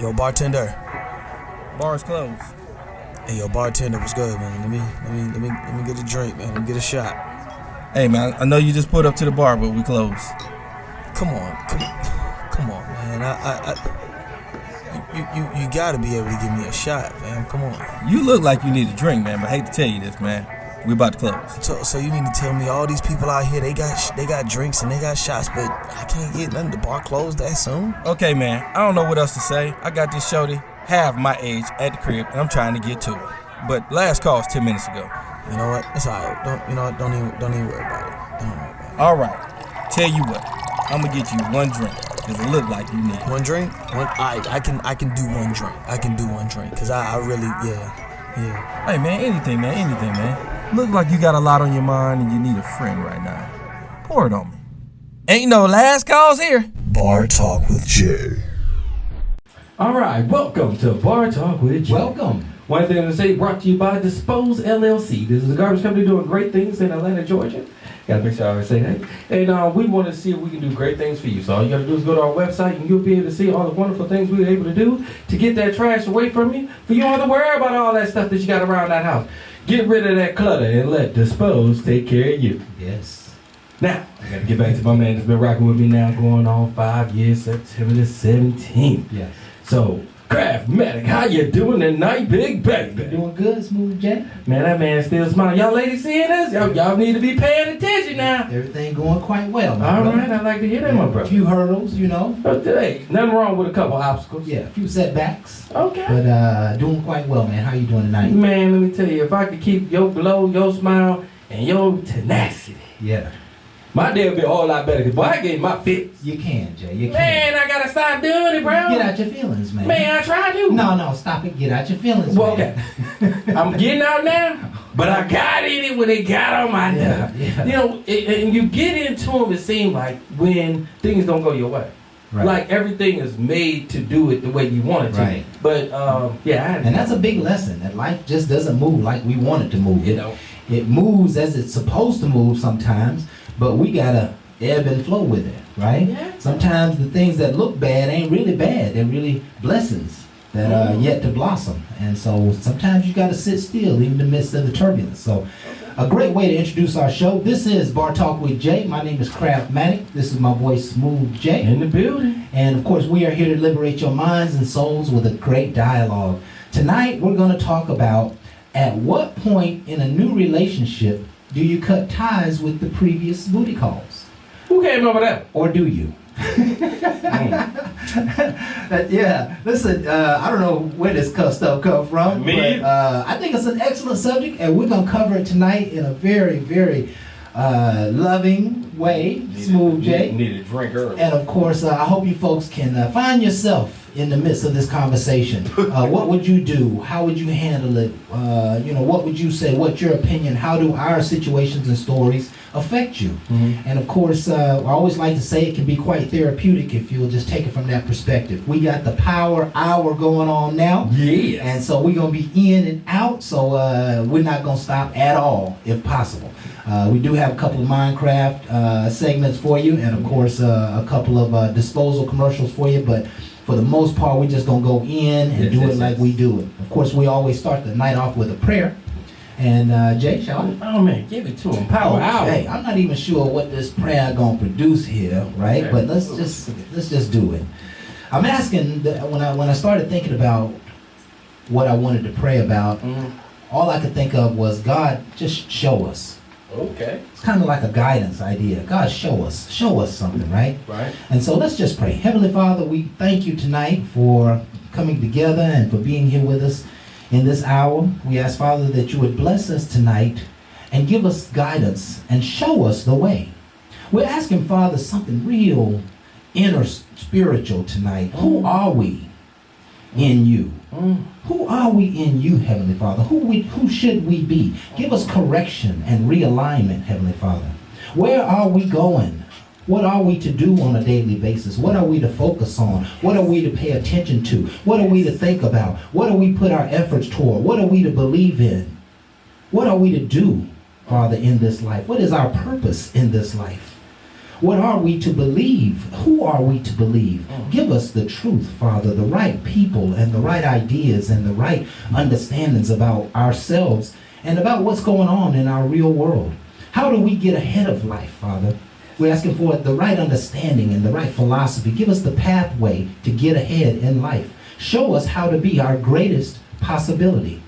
Yo, bartender. Bar's closed. Hey, yo, bartender, what's good, man? Let me get a drink, man. Let me get a shot. Hey, man, I know you just pulled up to the bar, but we closed. Come on, man. You gotta be able to give me a shot, man. Come on. You look like you need a drink, man, but I hate to tell you this, man. We about to close. So you need to tell me all these people out here, they got drinks and they got shots, but I can't get nothing. The bar closed that soon? Okay, man, I don't know what else to say. I got this shorty, half my age, at the crib, and I'm trying to get to her. But last call was 10 minutes ago. You know what? It's alright. Don't even worry about it. Don't worry about it. All right. Tell you what, I'm gonna get you one drink, cause it look like you need one drink. I can do one drink. I can do one drink, cause I really yeah. Hey, man, anything, man. Look like you got a lot on your mind and you need a friend right now. Pour it on me. Ain't no last calls here. Bar Talk with Jay. All right, welcome to Bar Talk with Jay. Welcome. One thing to say, brought to you by Dispose LLC. This is a garbage company doing great things in Atlanta, Georgia. Gotta make sure I always say that. And we want to see if we can do great things for you. So all you gotta do is go to our website and you'll be able to see all the wonderful things we were able to do to get that trash away from you. For you don't have to worry about all that stuff that you got around that house. Get rid of that clutter and let Dispose take care of you. Yes. Now, I gotta get back to my man that's been rocking with me now going on 5 years, September the 17th. Yes. So, Craftmatic, how you doing tonight, big baby? Doing good, Smooth Jay? Man, that man still smiling. Y'all ladies seeing this? Y'all need to be paying attention now. Everything going quite well, my All brother. right, I like to hear that, my A brother. few hurdles, you know. But hey, nothing wrong with a couple obstacles. Yeah, a few setbacks. Okay. But doing quite well, man. How you doing tonight? Man, let me tell you, if I could keep your glow, your smile, and your tenacity, Yeah. my day would be a whole lot better. Because, boy, I gave my fix. You can, Jay. You can. Man, I gotta stop doing it, bro. Get out your feelings, man. Man, I try to. No, stop it. Get out your feelings, Well, man. okay. I'm getting out now, but I got in it when they got on my nerve. Yeah. You know, and you get into them, it seems like, when things don't go your way. Right. Like everything is made to do it the way you want it to. Right. But, And that's a big lesson, that life just doesn't move like we want it to move. You know. It moves as it's supposed to move sometimes, but we gotta ebb and flow with it, right? Yeah. Sometimes the things that look bad ain't really bad. They're really blessings that are yet to blossom. And so sometimes you gotta sit still in the midst of the turbulence. So a great way to introduce our show. This is Bar Talk with Jay. My name is Craftmatic. This is my boy Smooth Jay. In the building. And of course, we are here to liberate your minds and souls with a great dialogue. Tonight, we're going to talk about at what point in a new relationship do you cut ties with the previous booty calls? Who came up with that? Or do you? Yeah, listen, I don't know where this stuff come from, Me? but I think it's an excellent subject, and we're going to cover it tonight in a very, very loving way, Smooth Jay. Need a drink early. And of course, I hope you folks can find yourself in the midst of this conversation. What would you do? How would you handle it? What would you say? What's your opinion? How do our situations and stories affect you? Mm-hmm. And of course, I always like to say it can be quite therapeutic if you'll just take it from that perspective. We got the power hour going on now. Yes. And so we're going to be in and out, so we're not going to stop at all, if possible. We do have a couple of Minecraft segments for you, and of course a couple of disposal commercials for you, but for the most part, we're just going to go in and do it like we do it. Of course, we always start the night off with a prayer. And Jay, shall I? Oh, man, give it to him. Power hour. Okay, I'm not even sure what this prayer going to produce here, right? Okay. But let's just do it. I'm asking, when I started thinking about what I wanted to pray about, all I could think of was, God, just show us. Okay. It's kind of like a guidance idea. God, show us something, right? Right. And so let's just pray. Heavenly Father, we thank you tonight for coming together and for being here with us in this hour. We ask, Father, that you would bless us tonight and give us guidance and show us the way. We're asking, Father, something real inner spiritual tonight. Who are we in you? Who are we in you, Heavenly Father? Who should we be? Give us correction and realignment, Heavenly Father. Where are we going? What are we to do on a daily basis? What are we to focus on? What are we to pay attention to? What are we to think about? What do we put our efforts toward? What are we to believe in? What are we to do, Father, in this life? What is our purpose in this life? What are we to believe? Who are we to believe? Give us the truth, Father, the right people and the right ideas and the right understandings about ourselves and about what's going on in our real world. How do we get ahead of life, Father? We're asking for the right understanding and the right philosophy. Give us the pathway to get ahead in life. Show us how to be our greatest possibility.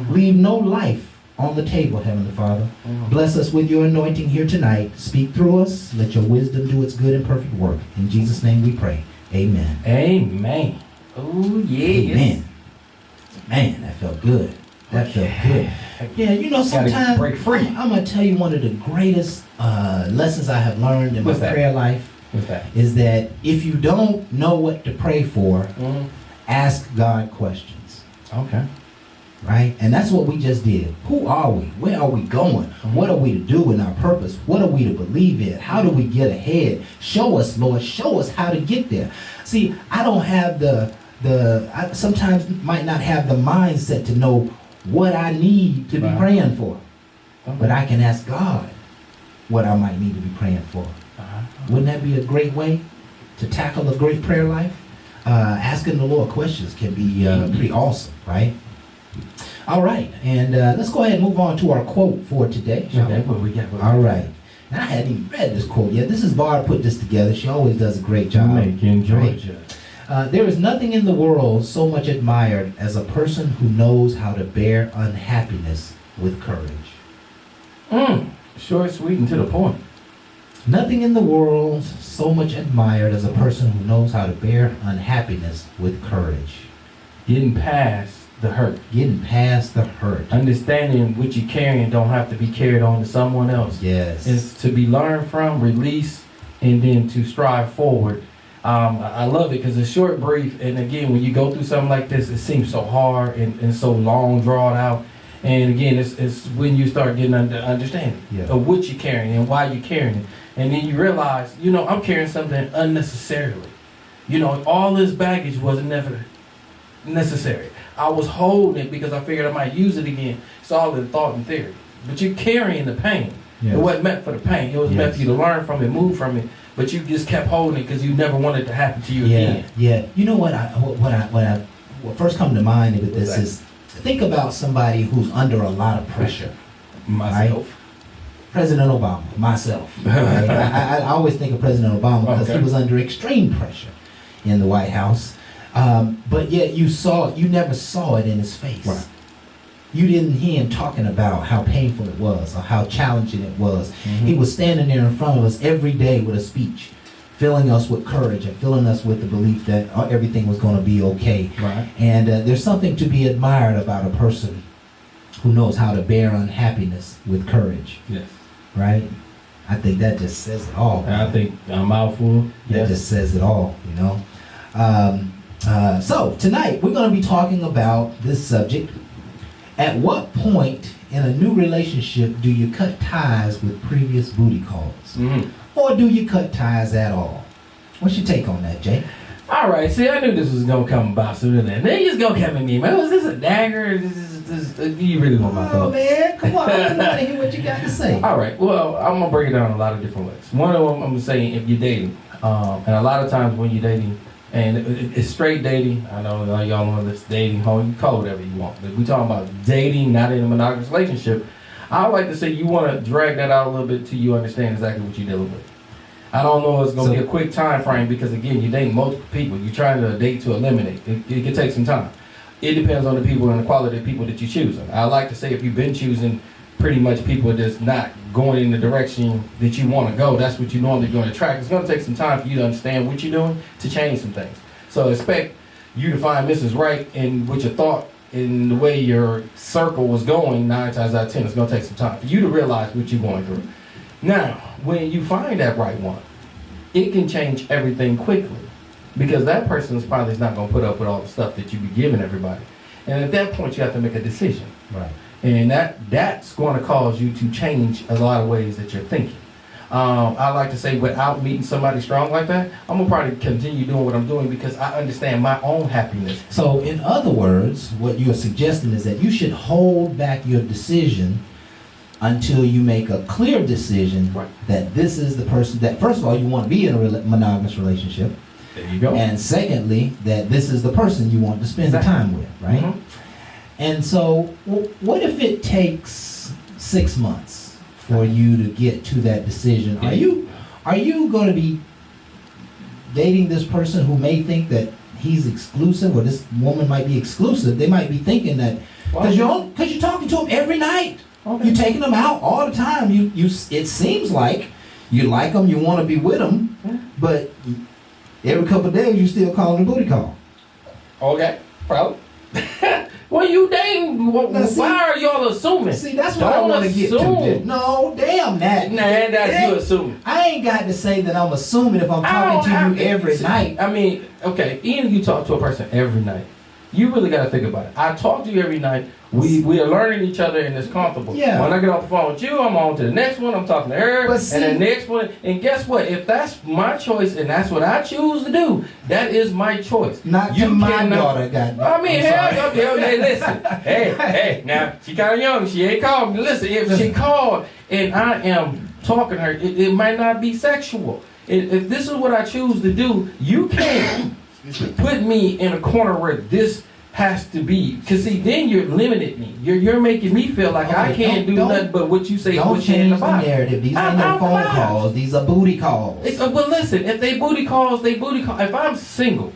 Leave no life on the table, Heavenly Father. Bless us with your anointing here tonight. Speak through us. Let your wisdom do its good and perfect work. In Jesus' name we pray. Amen. Amen. Oh, yes. Amen. Man, that felt good. That felt good. Yeah, you know, sometimes break free. I'm going to tell you one of the greatest lessons I have learned in What's my that? prayer life What's that? is that if you don't know what to pray for, ask God questions. Okay. Right? And that's what we just did. Who are we? Where are we going? What are we to do in our purpose? What are we to believe in? How do we get ahead? Show us, Lord. Show us how to get there. See, I don't have I sometimes might not have the mindset to know what I need to be Right. praying for. Okay. But I can ask God what I might need to be praying for. Wouldn't that be a great way to tackle a great prayer life? Asking the Lord questions can be pretty awesome, right? All right, and let's go ahead and move on to our quote for today. Shall Okay, we? what we got? All right. And I hadn't even read this quote yet. This is Barb put this together. She always does a great job. Macon, Right? Georgia. There is nothing in the world so much admired as a person who knows how to bear unhappiness with courage. Short, sweet, and to the point. Nothing in the world so much admired as a person who knows how to bear unhappiness with courage. Getting past the hurt. Getting past the hurt. Understanding what you're carrying don't have to be carried on to someone else. Yes. It's to be learned from, released, and then to strive forward. I love it because it's short, brief, and again, when you go through something like this, it seems so hard and so long, drawn out. And again, it's when you start getting understanding Yeah. of what you're carrying and why you're carrying it. And then you realize, you know, I'm carrying something unnecessarily. You know, all this baggage was never necessary. I was holding it because I figured I might use it again. It's all in thought and theory. But you're carrying the pain. Yes. It wasn't meant for the pain. It was meant Yes. for you to learn from it, move from it. But you just kept holding it because you never wanted it to happen to you Yeah, again. yeah. You know what first come to mind with this What's that? is think about somebody who's under a lot of pressure. Myself. President Obama, myself. Right? I always think of President Obama because Okay. he was under extreme pressure in the White House. But yet you never saw it in his face. Right. You didn't hear him talking about how painful it was or how challenging it was. He was standing there in front of us every day with a speech, filling us with courage and filling us with the belief that everything was going to be okay. Right. And there's something to be admired about a person who knows how to bear unhappiness with courage, Yes. right? I think that just says it all. And I think a mouthful. That just says it all, you know. So tonight we're going to be talking about this subject. At what point in a new relationship do you cut ties with previous booty calls? Or do you cut ties at all? What's your take on that, Jay? All right. See, I knew this was gonna come about sooner than later. They just gonna come at me, man. Was this a dagger? You really want my Oh thoughts? man, come on! I want to hear what you got to say. All right. Well, I'm gonna break it down a lot of different ways. One of them, I'm gonna say if you're dating, and a lot of times when you're dating, and it's straight dating. I know y'all know this dating, home, you can call it whatever you want. But we talking about dating, not in a monogamous relationship. I would like to say you want to drag that out a little bit till you understand exactly what you're dealing with. I don't know if it's going to be a quick time frame because, again, you're dating multiple people. You're trying to date to eliminate. It can take some time. It depends on the people and the quality of people that you're choosing. I like to say if you've been choosing pretty much people that's not going in the direction that you want to go, that's what you're normally going to attract. It's going to take some time for you to understand what you're doing to change some things. So expect you to find Mrs. Right in what you thought in the way your circle was going 9 times out of 10. It's going to take some time for you to realize what you're going through. Now, when you find that right one, it can change everything quickly because that person is probably not going to put up with all the stuff that you be giving everybody. And at that point, you have to make a decision. Right. And that's going to cause you to change a lot of ways that you're thinking. I like to say without meeting somebody strong like that, I'm going to probably continue doing what I'm doing because I understand my own happiness. So, in other words, what you're suggesting is that you should hold back your decision until you make a clear decision Right. that this is the person that, first of all, you want to be in a monogamous relationship. There you go. And secondly, that this is the person you want to spend Exactly. time with, right? Mhm. And so, what if it takes 6 months for you to get to that decision? Are you going to be dating this person who may think that he's exclusive, or this woman might be exclusive? They might be thinking that because you're talking to him every night, Okay. you're taking them out all the time. It seems like you like them, you want to be with them, Yeah. but every couple of days you still calling a booty call. Okay, problem. When you dating, Now, see- why are y'all assuming? See, that's what I Don't want to get to. assume. Jay. No, damn that. Nah, that's It you ain't- assuming. I ain't got to say that I'm assuming if I'm talking to you every night. I mean, okay, even if you talk to a person every night, you really got to think about it. I talk to you every night. We are learning each other and it's comfortable. Yeah. When I get off the phone with you, I'm on to the next one. I'm talking to her But see- and the next one. And guess what? If that's my choice and that's what I choose to do, that is my choice. Not You to my cannot- daughter, goddamn. I mean, hell, okay, listen. Hey, now, she kind of young. She ain't called me. Listen, if she called and I am talking to her, it might not be sexual. If this is what I choose to do, you can't put me in a corner where this has to be. Because, see, then you're limiting me. You're making me feel like I Okay, can't do don't- nothing but what you say. Don't what's in change the box. narrative. These I'm ain't no phone fine. calls. These are booty calls. Well, listen, if they booty calls, they booty call. If I'm single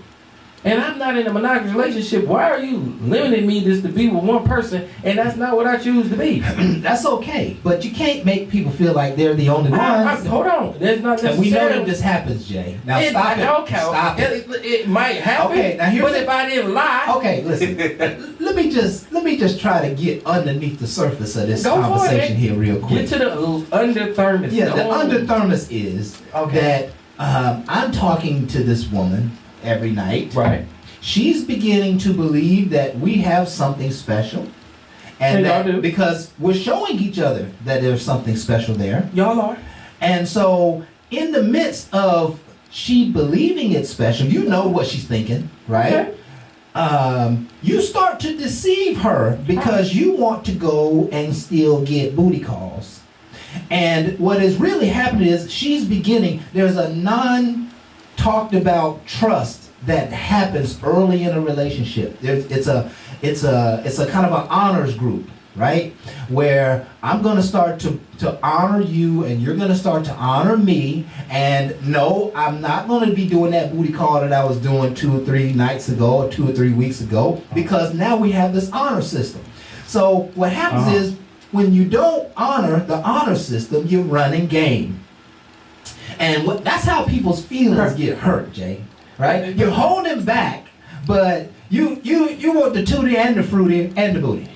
and I'm not in a monogamous relationship, why are you limiting me just to be with one person and that's not what I choose to be? That's okay, but you can't make people feel like they're the only ones. Hold on. There's not And we know necessarily... that this happens, Jay. Now stop it. Okay, Stop it. it might happen, Okay, now here's but the- if I didn't lie... Okay, listen. let me just try to get underneath the surface of this Go for it, conversation man. here real Get quick. to the underthermos. Yeah, the Don't- underthermos is Okay. that I'm talking to this woman every night. Right. She's beginning to believe that we have something special. And And y'all that do. because we're showing each other that there's something special there. Y'all are. And so in the midst of she believing it's special, you know what she's thinking, right? Okay. You start to deceive her because you want to go and still get booty calls. And what is really happening is there's a non-talked about trust that happens early in a relationship. It's a kind of an honors group, right? Where I'm going to start to honor you and you're going to start to honor me. And no, I'm not going to be doing that booty call that I was doing 2 or 3 nights ago or 2 or 3 weeks ago, because now we have this honor system. So what happens is when you don't honor the honor system, you're running game. And that's how people's feelings get hurt, Jay. Right? You're holding back, but you want the tutti and the fruity and the booty.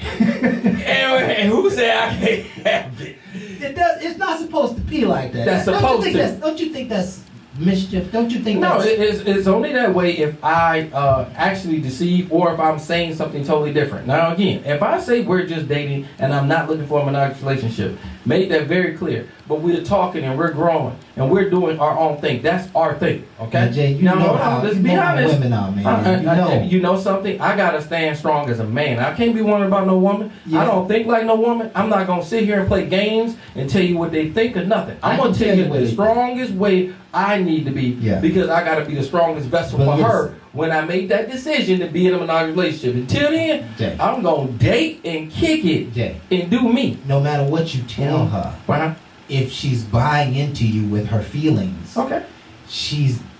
And who said I can't have it? It's not supposed to be like that. That's supposed to. Don't you think that's mischief? Don't you think No, that's... it's only that way if I actually deceive or if I'm saying something totally different. Now, again, if I say we're just dating and I'm not looking for a monogamous relationship, make that very clear. But we're talking and we're growing and we're doing our own thing. That's our thing, okay? Now, Jay, you now, know hold how, on, let's you be know how honest. women are, man. You know something? I gotta stand strong as a man. I can't be worried about no woman. Yeah. I don't think like no woman. I'm not gonna sit here and play games and tell you what they think or nothing. I'm I gonna can tell tell you you what the it is. strongest way I need to be, Yeah. because I gotta be the strongest vessel But for her listen. when I make that decision to be in a monogamous relationship. Until then, Jay. I'm gonna date and kick it Jay, and do me. no matter what you tell her, Right? if she's buying into you with her feelings, Okay.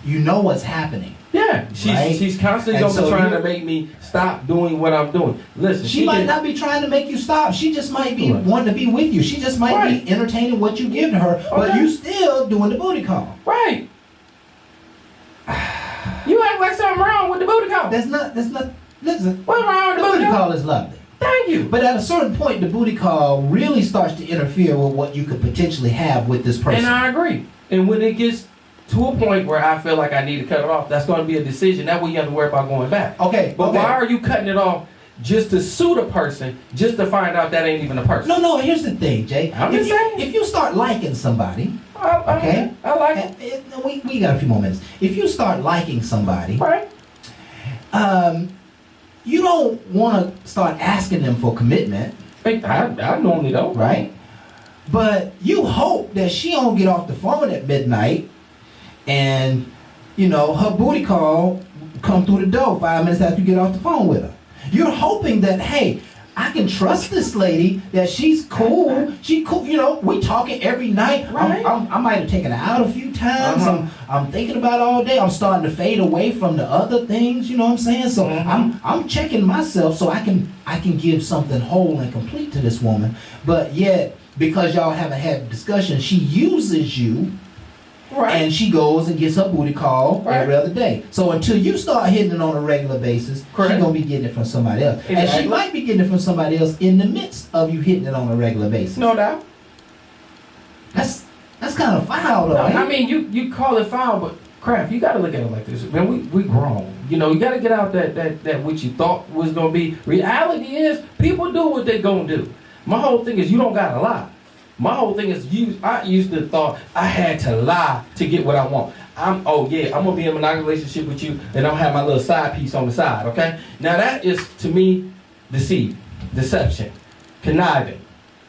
you know what's happening. Yeah. Right? She's constantly And gonna be so trying you- to make me stop doing what I'm doing. Listen, She might can- not be trying to make you stop. She just might be Right. wanting to be with you. She just might Right. be entertaining what you give to her, but Okay. you still doing the booty call. Right. You act like something wrong with the booty call. That's not, listen, What's wrong with the the booty booty call? call is lovely. Thank you. But at a certain point, the booty call really starts to interfere with what you could potentially have with this person. And I agree. And when it gets to a point where I feel like I need to cut it off, that's going to be a decision. That way you have to worry about going back. Okay, But okay. why are you cutting it off just to suit a person, just to find out that ain't even a person? No, here's the thing, Jay. I'm If just you, saying. if you start liking somebody, Okay. I like it. and we got a few more minutes. If you start liking somebody, Right. you don't want to start asking them for commitment, I normally don't. right? But you hope that she don't get off the phone at midnight and, you know, her booty call come through the door 5 minutes after you get off the phone with her. You're hoping that, hey, I can trust this lady, that she's cool. She cool, you know, we talking every night. Right. I might have taken her out a few times. I'm thinking about it all day. I'm starting to fade away from the other things, you know what I'm saying? So I'm checking myself so I can give something whole and complete to this woman. But yet, because y'all haven't had a discussion, she uses you. Right. And she goes and gets her booty call every other day. So until you start hitting it on a regular basis, she's gonna be getting it from somebody else. Exactly. And she might be getting it from somebody else in the midst of you hitting it on a regular basis. No doubt. That's kind of foul though. No, ain't I it? mean, you call it foul, but Kraft, you got to look at it like this. Man, we grown. You know, you got to get out that what you thought was gonna be. Reality is, people do what they gonna do. My whole thing is, you don't gotta lie. My whole thing is, I used to thought I had to lie to get what I want. I'm gonna be in a monogamous relationship with you, and I'll have my little side piece on the side. Okay, now that is to me deception, conniving.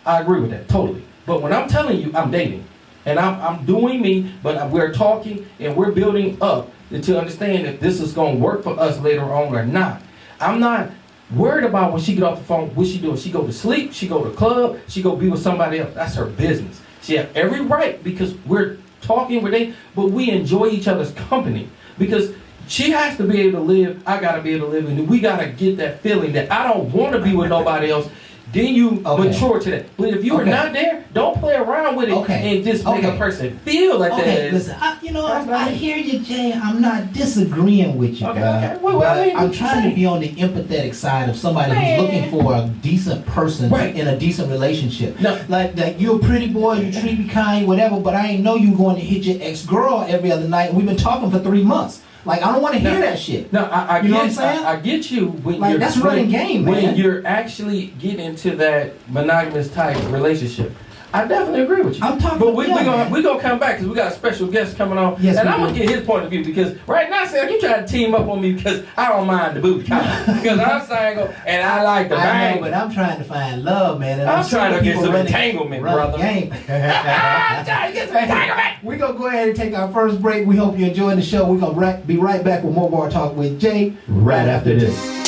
I agree with that totally. But when I'm telling you, I'm dating, and I'm doing me, but we're talking and we're building up to understand if this is gonna work for us later on or not. I'm not worried about when she get off the phone, what she doing. She go to sleep, she go to the club, she go be with somebody else. That's her business. She have every right, because we're talking, but we enjoy each other's company. Because she has to be able to live, I gotta be able to live, and we gotta get that feeling that I don't wanna be with nobody else. Then you mature to that. But if you are not there, don't play around with it and just make a person feel like that. Okay, listen, I hear you, Jay. I'm not disagreeing with you, guys. Well, but I mean, I'm trying to be on the empathetic side of somebody who's looking for a decent person in a decent relationship. No. Like you're a pretty boy, you treat me kind, whatever, but I ain't know you going to hit your ex-girl every other night, and we've been talking for 3 months. Like, I don't want to hear that shit. No, I you know get, what I'm saying? I get you when like, you're that's running game, man. When you're actually getting into that monogamous type relationship. I definitely agree with you. I'm talking but we're man. gonna come back because we got a special guest coming on. Yes, and we I'm do. gonna get his point of view, because right now, Sam, you trying to team up on me because I don't mind the booty call. Because I'm single and I like the I bang. know, but I'm trying to find love, man. And I'm trying to get some running- entanglement, running brother. Game. I'm trying to get some entanglement. We're going to go ahead and take our first break. We hope you enjoyed the show. We're going to be right back with more Bar Talk with Jay right after this.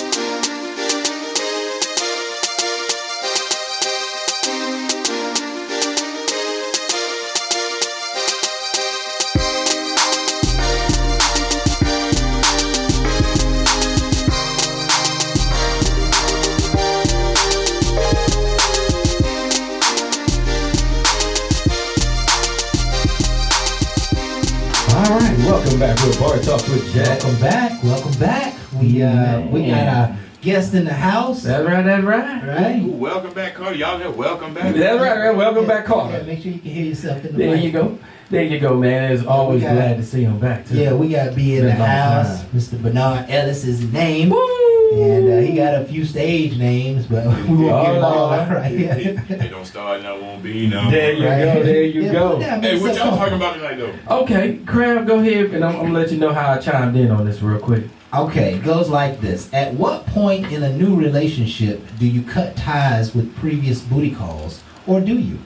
All right, welcome back with Bar Talk with Jack. Welcome back. We got our guest in the house. That's right. Right? Ooh, welcome back, Carter. Y'all here, welcome back. That's right. Welcome back, Yeah, Carter. make sure you can hear yourself in the There mic. you go, man. It's always We got- glad to see him back, too. Yeah, we got B in the Been a long house. time. Mr. Bernard Ellis is his name. Woo! And he got a few stage names, but we won't give them all out right here. They don't start now, won't be no. There you Right. go, there you Yeah, go. put that Hey, what mix up. y'all talking about tonight, though? Okay, Crab, go ahead, and I'm gonna let you know how I chimed in on this real quick. Okay, it goes like this. At what point in a new relationship do you cut ties with previous booty calls? Or do you?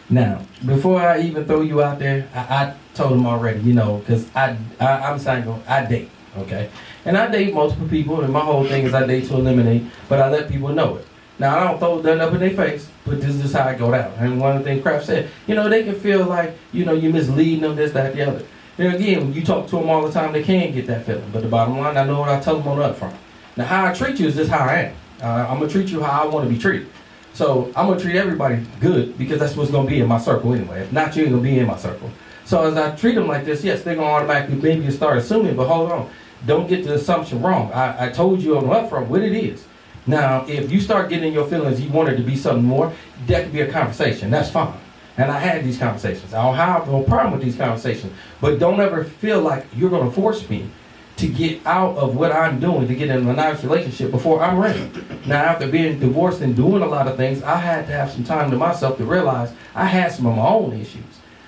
Now, before I even throw you out there, I told him already, you know, because I'm single, I date, okay? And I date multiple people, and my whole thing is I date to eliminate, but I let people know it. Now, I don't throw nothing up in their face, but this is how I go down. And one of the things Kraft said, you know, they can feel like, you know, you're misleading them, this, that, the other. And again, when you talk to them all the time, they can get that feeling. But the bottom line, I know what I tell them on the upfront. Now, how I treat you is just how I am. I'm going to treat you how I want to be treated. So I'm going to treat everybody good, because that's what's going to be in my circle anyway. If not, you ain't going to be in my circle. So as I treat them like this, yes, they're going to automatically maybe start assuming, but hold on. Don't get the assumption wrong. I told you on the upfront what it is. Now, if you start getting in your feelings, you want it to be something more, that could be a conversation. That's fine. And I had these conversations. I don't have no problem with these conversations. But don't ever feel like you're going to force me to get out of what I'm doing to get in a nice relationship before I'm ready. Now, after being divorced and doing a lot of things, I had to have some time to myself to realize I had some of my own issues.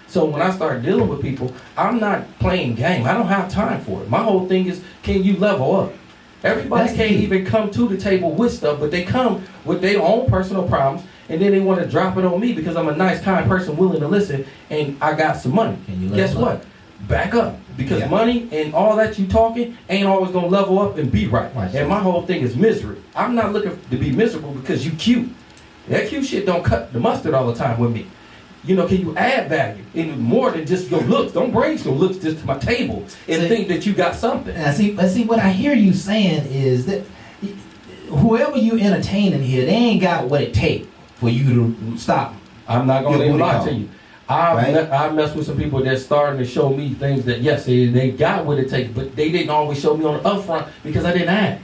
So when I start dealing with people, I'm not playing game. I don't have time for it. My whole thing is, can you level up? Everybody That's can't key. even come to the table with stuff, but they come with their own personal problems, and then they want to drop it on me because I'm a nice, kind person willing to listen and I got some money. Can you Guess level up? what? Back up. Because Yeah. money and all that you talking ain't always going to level up and be right. Right. And my whole thing is misery. I'm not looking to be miserable because you cute. That cute shit don't cut the mustard all the time with me. You know, can you add value? And more than just your looks. Don't bring your looks just to my table and See- think that you got something. And see, what I hear you saying is that whoever you entertaining here, they ain't got what it takes for you to stop. I'm not going to Your booty lie call. to you. I Right? mess with some people that's starting to show me things that, yes, they got what it takes, but they didn't always show me on the upfront because I didn't ask.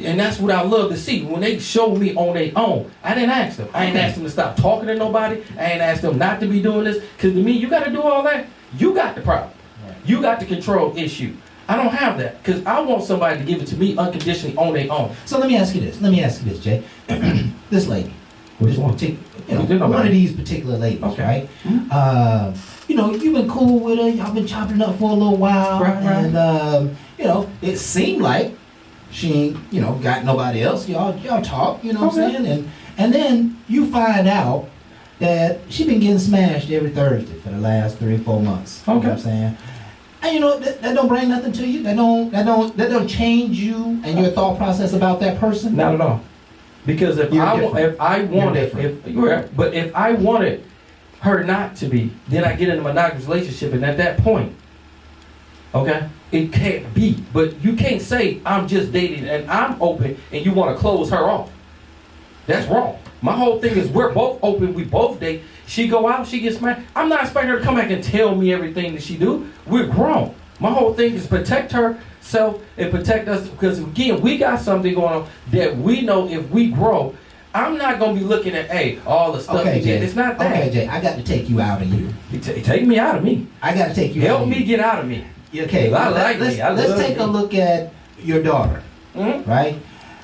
And that's what I love to see. When they show me on their own, I didn't ask them. I ain't asked them to stop talking to nobody. I ain't asked them not to be doing this. Because to me, you got to do all that. You got the problem. Right. You got the control issue. I don't have that. Because I want somebody to give it to me unconditionally on their own. So let me ask you this, Jay. This lady, Which this one? one of these particular ladies, Okay. right? You know, you've been cool with her. Y'all been chopping up for a little while, Right. and you know, it seemed like she ain't, you know, got nobody else. Y'all talk, you know what I'm Okay. saying? And then you find out that she been getting smashed every Thursday for the last 3 or 4 months. You know what I'm Okay. saying? And you know that don't bring nothing to you. That don't change you and your thought process about that person. Not at all. Because if You're I different. wanted, different. if I wanted her not to be, then I get in a monogamous relationship, and at that point, okay, it can't be. But you can't say I'm just dating and I'm open, and you want to close her off. That's wrong. My whole thing is we're both open, we both date. She go out, she gets smashed. I'm not expecting her to come back and tell me everything that she do. We're grown. My whole thing is protect herself and protect us, because again, we got something going on that we know if we grow, I'm not gonna be looking at all the stuff Okay, you did. Jay. It's not that. Okay, Jay. I got to take you out of you. Take me out of me. I got to take you out Help of me you. get out of me. Okay. I like me. I let's love take a me. look at your daughter, Mhm. right?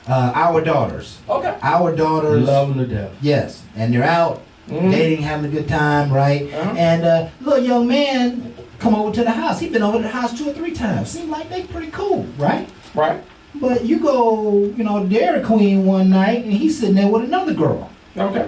Our daughters. Okay. Our daughters. Love them to death. Yes, and they're out Mhm. dating, having a good time, right? Uh-huh. And little young man come over to the house. He's been over to the house 2 or 3 times. Seems like they pretty cool, right? Right. But you go, you know, Dairy Queen one night, and he's sitting there with another girl. Okay.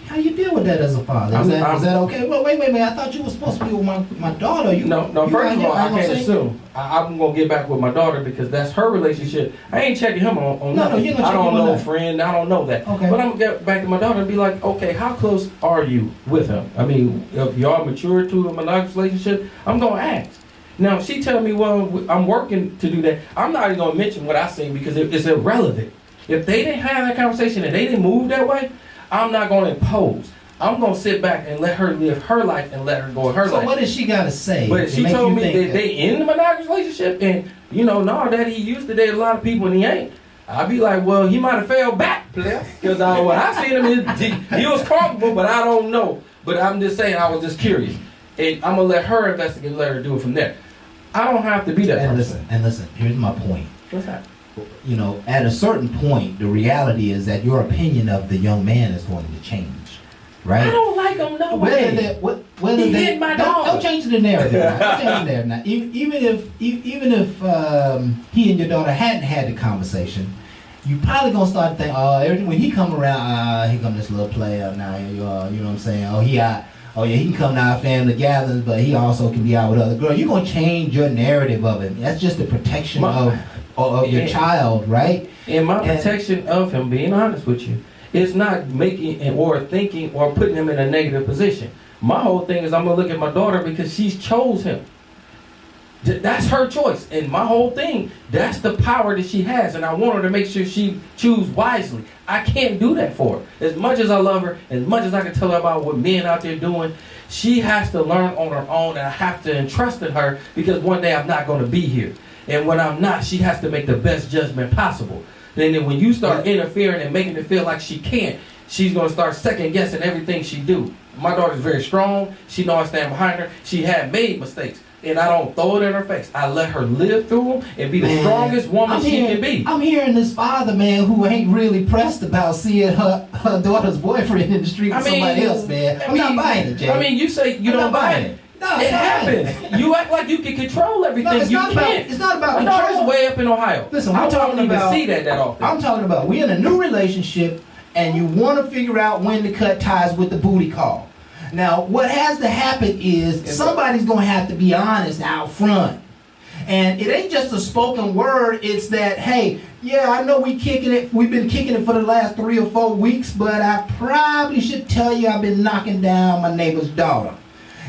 How you deal with that as a father? Is that okay? Well, wait. I thought you were supposed to be with my daughter. No. you First out of here, all, I gonna can't say- assume. I'm gonna get back with my daughter because that's her relationship. I ain't checking him on No, nothing. you ain't gonna I check don't him on know nothing. friend. I don't know that. Okay. But I'm gonna get back to my daughter and be like, okay, how close are you with him? I mean, if y'all mature to a monogamous relationship, I'm gonna ask. Now, if she tell me, well, I'm working to do that, I'm not even gonna mention what I seen because it's irrelevant. If they didn't have that conversation and they didn't move that way, I'm not gonna impose. I'm gonna sit back and let her live her life and let her go with her So life. what does she got to say? But to she make told you me think that they in the monogamous relationship, and you know, no, that he used to date a lot of people and he ain't. I'd be like, well, he might have fell back, player, because when I seen him, he was comfortable, but I don't know. But I'm just saying, I was just curious, and I'm gonna let her investigate, and let her do it from there. I don't have to be that person. And listen. Here's my point. What's that? You know, at a certain point, the reality is that your opinion of the young man is going to change, right? I don't like him no Whether way. whether He they hit my don't, dog. don't change the narrative. Now. Don't change the narrative now. Even if he and your daughter hadn't had the conversation, you probably gonna start to think, oh, everything when he come around, here come this little player now. You know what I'm saying? Oh, he can come to our family gatherings, but he also can be out with other girls. You're gonna change your narrative of him. That's just the protection of your Yeah. child, right? And my And- protection of him, being honest with you, is not making or thinking or putting him in a negative position. My whole thing is I'm gonna look at my daughter because she's chose him. That's her choice. And my whole thing, that's the power that she has. And I want her to make sure she choose wisely. I can't do that for her. As much as I love her, as much as I can tell her about what men out there doing, she has to learn on her own, and I have to entrust in her because one day I'm not gonna be here. And when I'm not, she has to make the best judgment possible. And then when you start interfering and making it feel like she can't, she's gonna start second guessing everything she do. My daughter's very strong. She knows I stand behind her. She had made mistakes, and I don't throw it in her face. I let her live through them and be the strongest woman she can be. I'm hearing this father, man, who ain't really pressed about seeing her daughter's boyfriend in the street with somebody else, man. I'm not buying it, Jay. I mean, you say you I'm don't not buy buying it. it. No, I'm It not buying happens. You act like you can control everything. No, it's you not about- can't. it's not about My daughter's control. way up in Ohio. Listen, we're I talking don't even about- see that often. I'm talking about we in a new relationship, and you want to figure out when to cut ties with the booty call. Now, what has to happen is somebody's going to have to be honest out front. And it ain't just a spoken word, it's that, hey, yeah, I know we've been kicking it for the last 3 or 4 weeks, but I probably should tell you I've been knocking down my neighbor's daughter.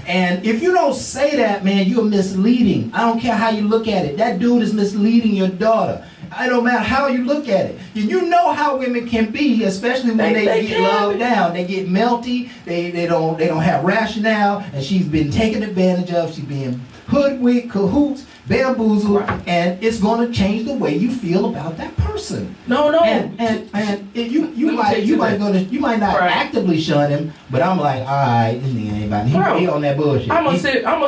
And if you don't say that, man, you're misleading. I don't care how you look at it. That dude is misleading your daughter. It don't matter how you look at it. You know how women can be, especially when they get loved down. They get melty. They don't have rationale. And she's been taken advantage of. She's being hoodwinked, cahoots, bamboozled, and it's going to change the way you feel about that person. No. And you might not actively shun him, but I'm like, all right, this nigga ain't about he on that bullshit. I'm gonna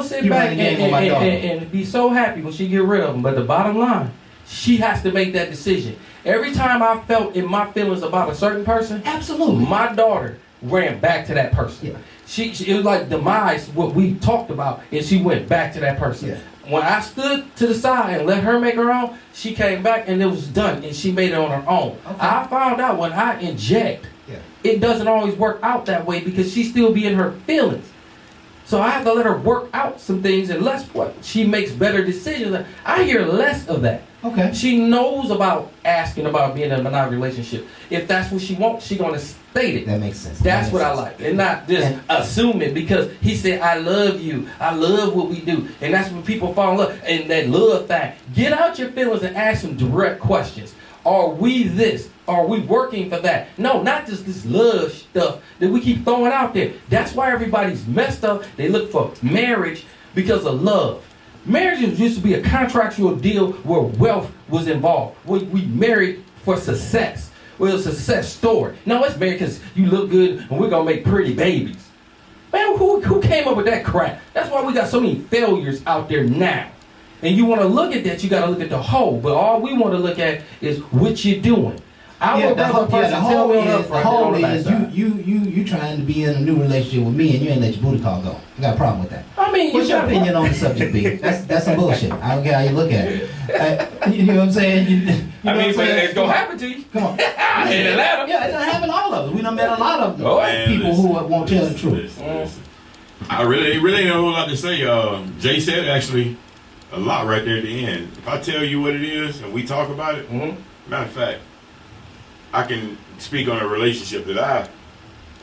sit back and be so happy when she get rid of him. But the bottom line, she has to make that decision. Every time I felt in my feelings about a certain person, absolutely, my daughter ran back to that person. Yeah. It was like demise, what we talked about, and she went back to that person. Yeah. When I stood to the side and let her make her own, she came back and it was done, and she made it on her own. Okay. I found out when I inject, it doesn't always work out that way because she still be in her feelings. So I have to let her work out some things, and she makes better decisions. I hear less of that. Okay. She knows about asking about being in a monogamy relationship. If that's what she wants, she's gonna state it. That makes sense. That's what I like, and not just assuming because he said, "I love you. I love what we do," and that's when people fall in love. And that love thing. Get out your feelings and ask some direct questions. Are we this? Are we working for that? No, not just this love stuff that we keep throwing out there. That's why everybody's messed up. They look for marriage because of love. Marriage used to be a contractual deal where wealth was involved. We married for success. Well, it's a success story. No, it's married because you look good and we're going to make pretty babies. Man, who came up with that crap? That's why we got so many failures out there now. And you want to look at that, you got to look at the whole. But all we want to look at is what you're doing. The whole is you trying to be in a new relationship with me and you ain't let your booty call go. I got a problem with that. I mean, what's your opinion on the subject, B? That's some bullshit. I don't care how you look at it. You know what I'm saying? But it's gonna happen to you. Come on. In Atlanta. Yeah, it's gonna happen to all of us. We done met a lot of people who won't tell the truth. Listen. I really ain't a whole lot to say. Jay said actually a lot right there at the end. If I tell you what it is and we talk about it, matter of fact, I can speak on a relationship that I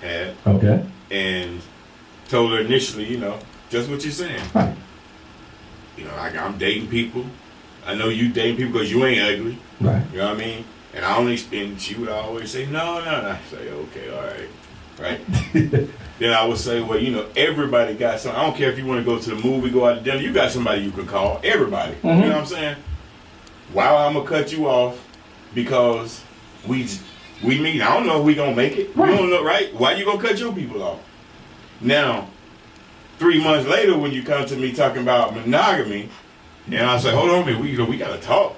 had. Okay. And told her initially, just what you're saying. Right. I'm dating people. I know you dating people because you ain't ugly. Right. You know what I mean? And she would always say, no. I say, okay, all right. Right? Then I would say, well, everybody got something. I don't care if you want to go to the movie, go out to dinner. You got somebody you can call. Everybody. Mm-hmm. You know what I'm saying? Why I'm going to cut you off? Because we meet. I don't know if we going to make it. Right. You don't know, right? Why you going to cut your people off? Now, 3 months later, when you come to me talking about monogamy, and I say, hold on a minute, we got to talk.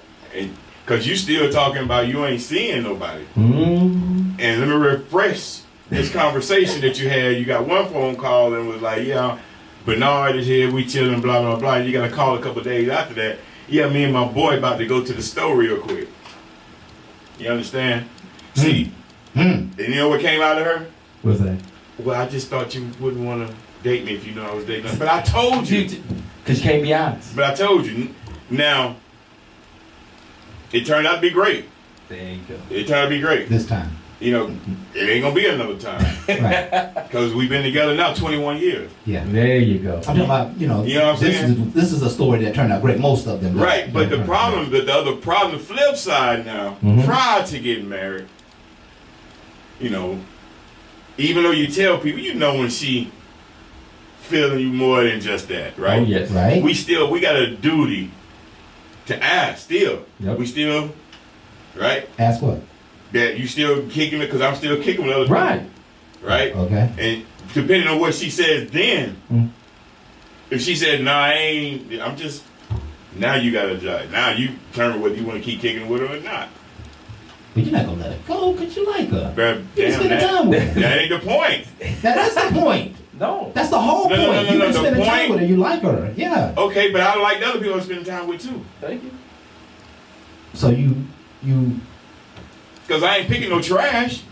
Because you still talking about you ain't seeing nobody. Mm-hmm. And let me refresh this conversation that you had. You got one phone call and was like, yeah, Bernard is here, we chilling, blah, blah, blah. You got to call a couple days after that. Yeah, me and my boy about to go to the store real quick. You understand? See, and you know what came out of her? What's that? Well, I just thought you wouldn't want to date me if you know I was dating her. But I told you. Because you can't be honest. But I told you. Now, it turned out to be great. There you go. It turned out to be great. This time. It ain't going to be another time. Right. Because we've been together now 21 years. Yeah. There you go. I'm talking about, you know what I'm saying? This is a story that turned out great. Most of them. Right. But the other problem, the flip side now, prior to getting married, even though you tell people, when she feeling you more than just that, right? Oh, yes. Right. We got a duty to ask still. Yep. We still, right? Ask what? That you still kicking it because I'm still kicking with other people. Right. Right? Okay. And depending on what she says then, if she said, nah, I ain't, I'm just, now you got to judge. Now you determine whether you want to keep kicking with her or not. But you're not going to let it go because you like her. You're spending time with her. That ain't the point. That's the point. No. That's the whole point. You've been spending time with her. You like her. Yeah. Okay, but I like the other people I'm spending time with too. Thank you. So you because I ain't picking no trash.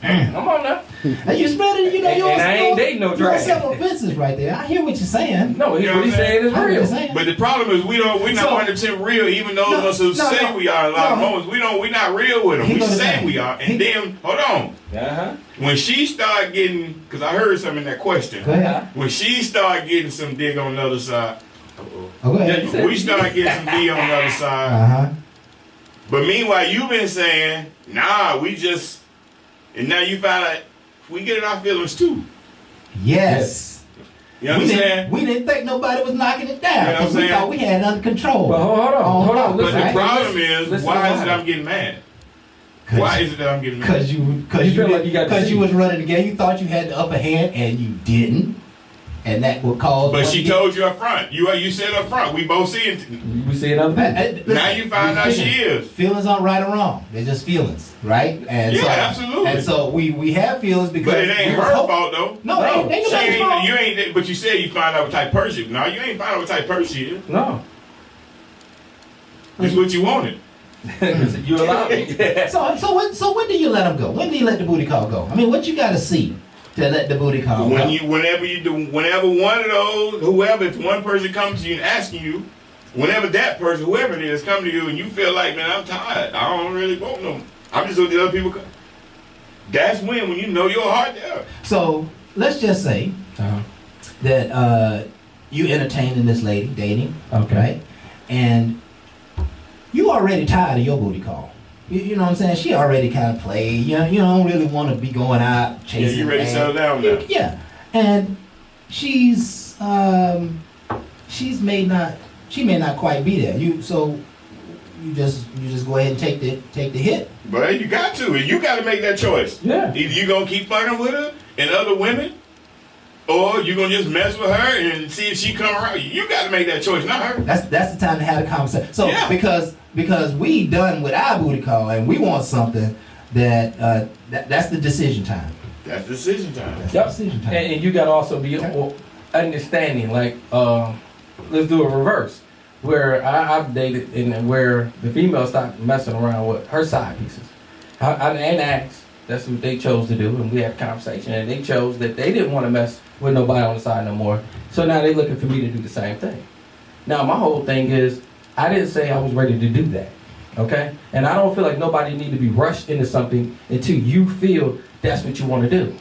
Come on now. And you spreading, you know, And I ain't dating no drag. several offenses right there. I hear what you're saying. No, You know what he's what I'm saying is I hear what you're real. saying. But the problem is we're not So- 100% real. Even those of us who say we are in a lot of moments, we're not real with them. He We gonna say die. we are, and then hold on. Uh-huh. When she started getting, because I heard something in that question. Go ahead. When she started getting some dick on the other side, Oh, go Yeah, ahead. you said- we started getting some D on the other side. Uh-huh. But meanwhile, you've been saying, nah, we just, and now you find out we get in our feelings too. Yes. You understand? We didn't think nobody was knocking it down You know what I'm because we saying? thought we had it under control. But hold on. But Listen, the right? problem is, listen why to is it why. I'm getting mad? Why is it that I'm getting mad? Because You feel like you got because you deceived. was running the game, you thought you had the upper hand, and you didn't, and that would cause. But one she to get- told you up front. You said up front. We both see it. We see another thing. Listen, Now you find out she is. Feelings aren't right or wrong; they're just feelings, right? And Yeah, so, absolutely. And so we have feelings because But it ain't we was her hope- fault though. No, it ain't She nobody's fault. ain't. You ain't. But you said you find out what type of person. No, you ain't find out what type of person she is. No. It's what you wanted. You allowed me. So when do you let them go? When do you let the booty call go? I mean, what you got to see to let the booty call go? Whenever one of those, whoever, if one person comes to you and asking you, whenever that person, whoever it is, come to you and you feel like, man, I'm tired. I don't really want no. I'm just letting the other people come. That's when you know your heart there. So let's just say that you entertaining this lady, dating, Okay. right? And you already tired of your booty call. You know what I'm saying? She already kind of played. You don't really want to be going out Yeah, chasing. you ready to ass. settle down now. Yeah, and she may not quite be there. You just go ahead and take the hit. But you got to. You got to make that choice. Yeah. Either you gonna keep fucking with her and other women, or you gonna just mess with her and see if she come around. You got to make that choice, not her. That's the time to have the conversation. So Yeah. because we done with our booty call and we want something that's the decision time. That's decision time. That's Yep. the decision time. And you got to also be understanding, like, let's do a reverse. Where I've dated and where the female stopped messing around with her side pieces. I ain't asked. That's what they chose to do, and we had a conversation, and they chose that they didn't want to mess with nobody on the side no more. So now they're looking for me to do the same thing. Now my whole thing is, I didn't say I was ready to do that, okay? And I don't feel like nobody need to be rushed into something until you feel that's what you want to do.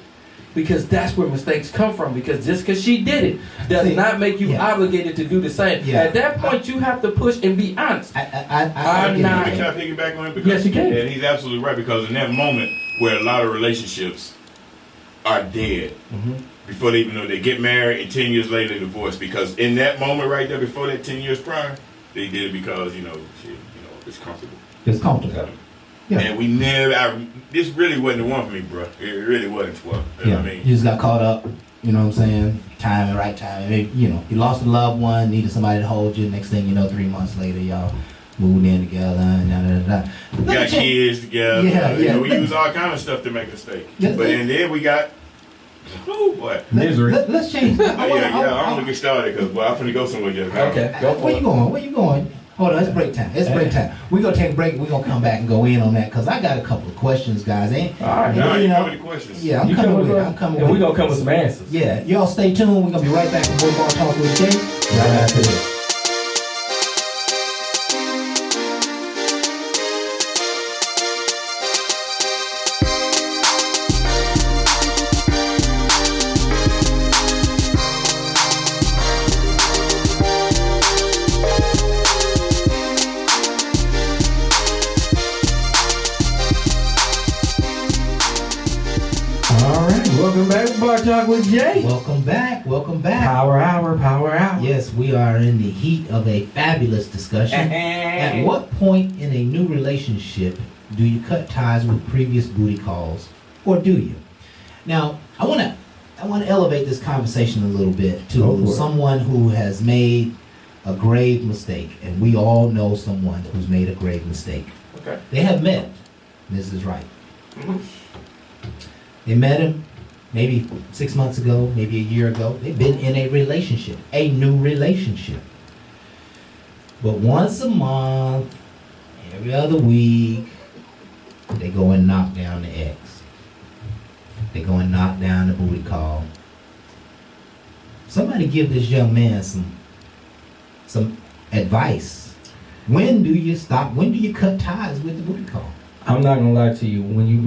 Because that's where mistakes come from. Because just because she did it does not make you Yeah. obligated to do the same. Yeah. At that point, you have to push and be honest. I'm I'm not- Can I piggyback on it? Because, Yes, you can. And he's absolutely right, because in that moment where a lot of relationships are dead before they even know they get married, and 10 years later divorce, because in that moment right there, before that 10 years prior, they did it because it's comfortable. It's comfortable. Yeah. And we this really wasn't the one for me, bro. It really wasn't for. You know what I mean? You just got caught up. You know what I'm saying? Timing, right timing. Maybe, you lost a loved one, needed somebody to hold you. Next thing you know, 3 months later, y'all moved in together and da. Got kids together. Yeah. We use all kind of stuff to make a mistake. Yeah. But and then we got, oh boy. Misery. Let's change. I don't want to get started because I'm finna go somewhere just now. Okay, go for Where you it. going? Where you going? Hold on, it's break time. It's break time. We're going to take a break. We're going to come back and go in on that because I got a couple of questions, guys. All right, Now you you know, know the questions. yeah, I'm You coming coming with it. with I'm coming and with we're it. going to come with some answers. Yeah, y'all stay tuned. We're going to be right back with more Bar Talk with Jay right after this. All right, welcome back to Bar Talk with Jay. Welcome back. Welcome back. Power hour, power hour. Yes, we are in the heat of a fabulous discussion. At what point in a new relationship do you cut ties with previous booty calls, or do you? Now, I want to elevate this conversation a little bit Go to for it. someone who has made a grave mistake, and we all know someone who's made a grave mistake. Okay. They have met. This is right. Mhm. They met him maybe 6 months ago, maybe a year ago. They've been in a relationship, a new relationship. But once a month, every other week, they go and knock down the ex. They go and knock down the booty call. Somebody give this young man some advice. When do you stop? When do you cut ties with the booty call? I'm not gonna lie to you. When you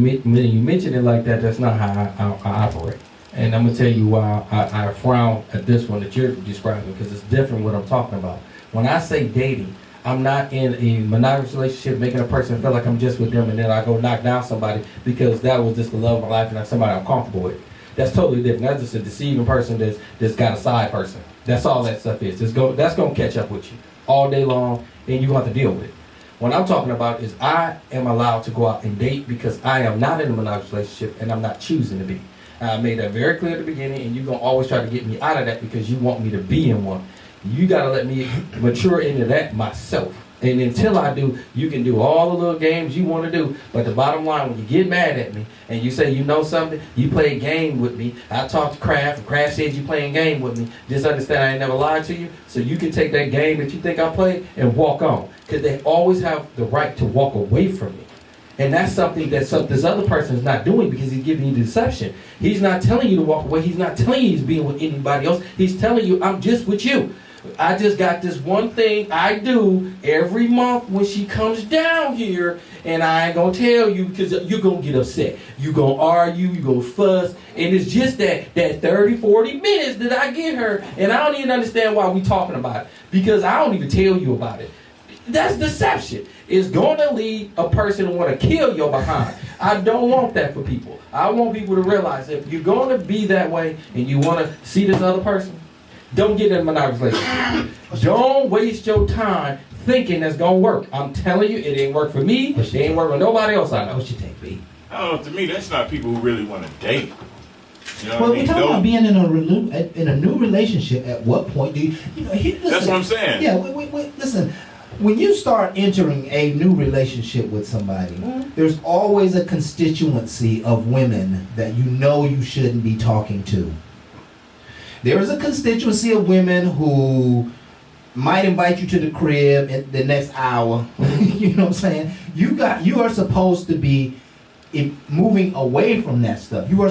mention it like that, that's not how I operate. And I'm gonna tell you why I frown at this one that you're describing, because it's different what I'm talking about. When I say dating, I'm not in a monogamous relationship making a person feel like I'm just with them and then I go knock down somebody because that was just the love of my life and that's somebody I'm comfortable with. That's totally different. That's just a deceiving person that's got a side person. That's all that stuff is. That's gonna catch up with you all day long and you're gonna have to deal with it. What I'm talking about is I am allowed to go out and date because I am not in a monogamous relationship and I'm not choosing to be. I made that very clear at the beginning, and you're going to always try to get me out of that because you want me to be in one. You got to let me mature into that myself. And until I do, you can do all the little games you want to do. But the bottom line, when you get mad at me and you say you know something, you play a game with me. I talked to Kraft, and Kraft said you playing a game with me. Just understand I ain't never lied to you. So you can take that game that you think I played and walk on. Because they always have the right to walk away from me. And that's something that this other person is not doing because he's giving you deception. He's not telling you to walk away. He's not telling you he's being with anybody else. He's telling you, I'm just with you. I just got this one thing I do every month when she comes down here, and I ain't gonna tell you because you're gonna get upset. You're gonna argue, you're gonna fuss, and it's just that 30, 40 minutes that I get her, and I don't even understand why we talking about it because I don't even tell you about it. That's deception. It's going to lead a person to want to kill your behind. I don't want that for people. I want people to realize if you're going to be that way and you want to see this other person, don't get in a monogamous relationship. Don't waste your time thinking that's going to work. I'm telling you, it ain't work for me. It ain't work for nobody else I know. What you think, B? I don't know. To me, that's not people who really want to date. You know Well, what I we're mean? talking about being in a new relationship. At what point do you know? Listen, That's what I'm saying. Yeah, listen. When you start entering a new relationship with somebody, there's always a constituency of women that you know you shouldn't be talking to. There is a constituency of women who might invite you to the crib in the next hour. You know what I'm saying? You are supposed to be moving away from that stuff. You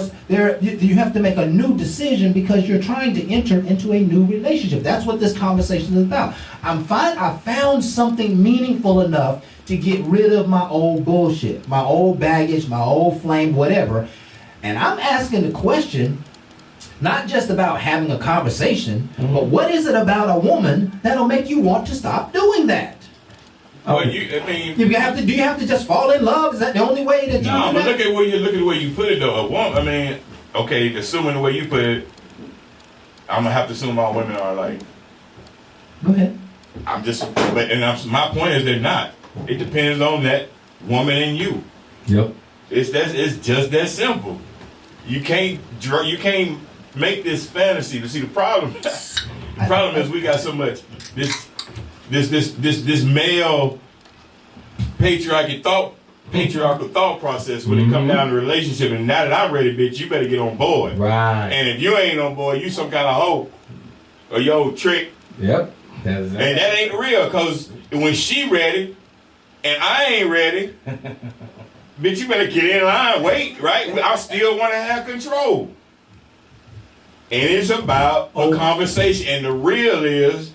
have to make a new decision because you're trying to enter into a new relationship. That's what this conversation is about. I found something meaningful enough to get rid of my old bullshit, my old baggage, my old flame, whatever. And I'm asking the question, not just about having a conversation, but what is it about a woman that'll make you want to stop doing that? Well, do you have to just fall in love? Is that the only way that you no, do but that? look at the way you put it though. A woman, I mean, okay, assuming the way you put it, I'm gonna have to assume all women are like. Go ahead. My point is they're not. It depends on that woman and you. Yep. It's just that simple. You can't make this fantasy. To see the problem. The problem is we got so much this male patriarchal thought process when it comes down to relationship. And now that I'm ready, bitch, you better get on board. Right. And if you ain't on board, you some kind of hoe or yo trick. Yep. And that ain't real, cause when she ready and I ain't ready, bitch, you better get in line. Wait, right? I still want to have control. And it's about a conversation. And the real is,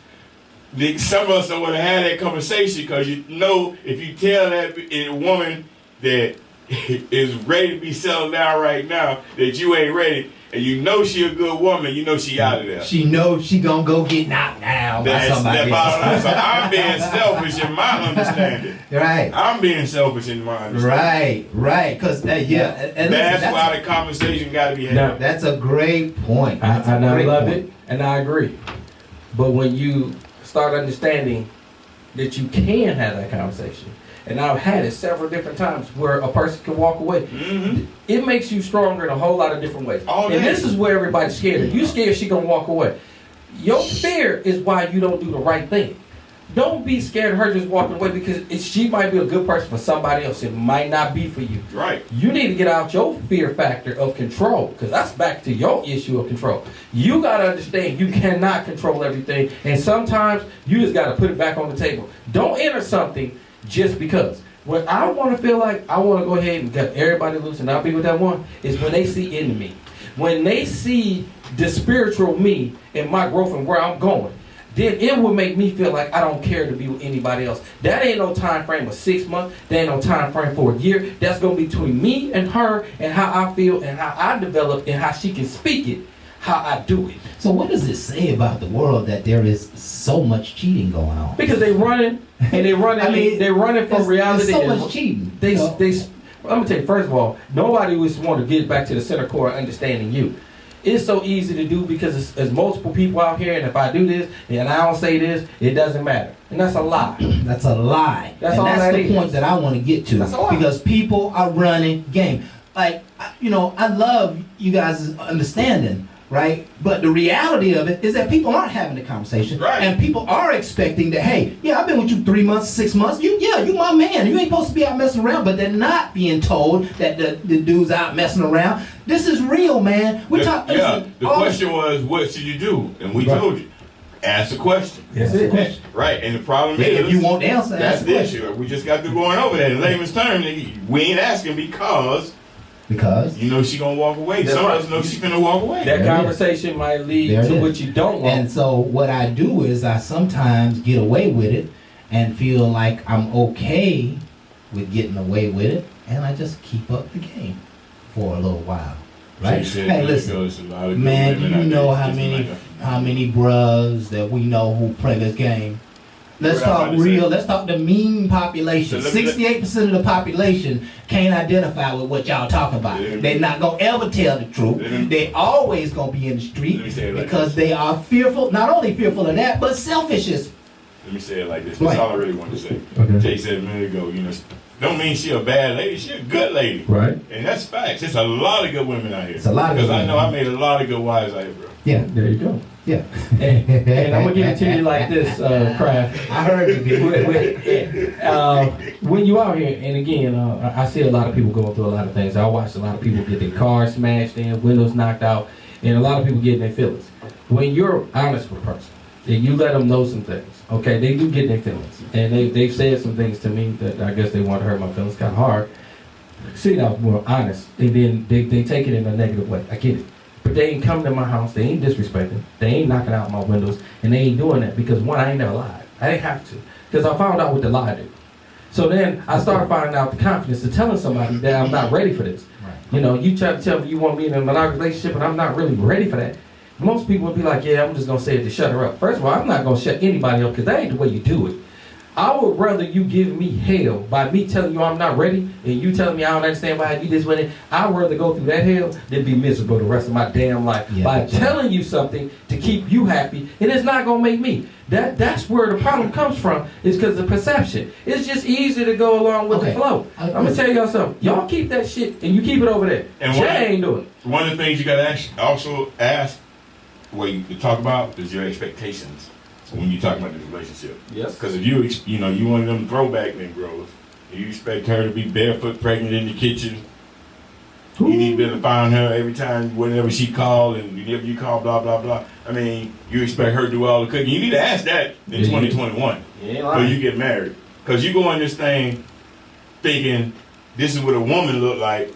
some of us don't want to have that conversation because you know if you tell that woman that is ready to be settled down right now that you ain't ready, and you know she a good woman, you know she out of there. She knows she gonna go get knocked down by somebody. So I'm being selfish in my understanding. Right. I'm being selfish in my understanding. Right. Because that's why the conversation got to be had. That's a great point. I love it, and I agree. But when you start understanding that you can have that conversation, and I've had it several different times where a person can walk away. Mm-hmm. It makes you stronger in a whole lot of different ways. And this is where everybody's scared of. You scared she gonna walk away. Your fear is why you don't do the right thing. Don't be scared of her just walking away because she might be a good person for somebody else. It might not be for you. Right. You need to get out your fear factor of control because that's back to your issue of control. You got to understand you cannot control everything. And sometimes you just got to put it back on the table. Don't enter something just because. What I want to feel like, I want to go ahead and get everybody loose and I'll be with that one, is when they see into me. When they see the spiritual me and my growth and where I'm going, then it will make me feel like I don't care to be with anybody else. That ain't no time frame of 6 months. That ain't no time frame for a year. That's going to be between me and her and how I feel and how I develop and how she can speak it, how I do it. So what does it say about the world that there is so much cheating going on? Because they running and they running. I mean, they running from reality. There's so much cheating. They, you know? I'm gonna tell you, first of all, nobody was want to get back to the center core of understanding you. It's so easy to do because there's multiple people out here, and if I do this and I don't say this, it doesn't matter. And that's a lie. That's a lie. That's and all that's that the is. point that I want to get to. That's a lie. Because people are running game. Like, I love you guys' understanding, right? But the reality of it is that people aren't having the conversation. Right. And people are expecting that, hey, yeah, I've been with you 3 months, 6 months. You my man. You ain't supposed to be out messing around. But they're not being told that the dude's out messing around. This is real, man. The question was, what should you do? And we told you, ask the question. That's it. Right, and the problem Yeah, is, if you want the answer, that's ask the the question. issue. We just got to going over that. In layman's terms, we ain't asking because you know she gonna walk away. That's Some right. of us know she's gonna walk away. That There it conversation might lead There it to is. what you don't want. And so what I do is I sometimes get away with it and feel like I'm okay with getting away with it, and I just keep up the game for a little while. Right? She said, Hey, "There listen, goes a lot of good man, women you out know there how kissing many like how many bros that we know who play this game. Let's What I'm talk about to say. real. Let's talk the mean population. So let me- 68% of the population can't identify with what y'all talk about. Let me- They're not gonna ever tell the truth. Let me- They always gonna be in the Let me street say it like because this. they are fearful. Not only fearful of that, but selfish. Let me say it like this. Right. That's all I really wanted to say. Okay. Jay said a minute ago, don't mean she a bad lady. She a good lady. Right. And that's facts. There's a lot of good women out here. It's a lot of Because good I know women. I made a lot of good wives out here, bro. Yeah, There you go. yeah. And I'm gonna give it to you like this, Kraft. I heard you, dude. When you out here, and again, I see a lot of people going through a lot of things. I watch a lot of people get their cars smashed in, windows knocked out, and a lot of people getting their feelings. When you're honest with a person, and you let them know some things, okay, they do get their feelings. And they've said some things to me that I guess they want to hurt my feelings kind of hard. See, I was more honest, and then they take it in a negative way. I get it. But they ain't coming to my house, they ain't disrespecting, they ain't knocking out my windows, and they ain't doing that because one, I ain't never lied. I didn't have to. Because I found out what the lie did. So then I started finding out the confidence of telling somebody that I'm not ready for this. Right. You try to tell me you want me in a monogamous relationship and I'm not really ready for that. Most people would be like, yeah, I'm just going to say it to shut her up. First of all, I'm not going to shut anybody up because that ain't the way you do it. I would rather you give me hell by me telling you I'm not ready and you telling me I don't understand why I do this with it. I'd rather go through that hell than be miserable the rest of my damn life Yeah. by telling you something to keep you happy, and it's not going to make me. That's where the problem comes from, is because of perception. It's just easy to go along with Okay. the flow. I'm going to tell y'all something. Y'all keep that shit and you keep it over there. And Jay what- ain't doing it. One of the things you got to also ask, you talk about, is your expectations when you talk about this relationship. Yes. Because if you one of them throwback Negroes, you expect her to be barefoot, pregnant in the kitchen. You need to be able to find her every time, whenever she called, and whenever you call, blah blah blah. I mean, you expect her to do all the cooking. You need to ask that in Yeah. 2021 before you get married. Because you go in this thing thinking this is what a woman look like,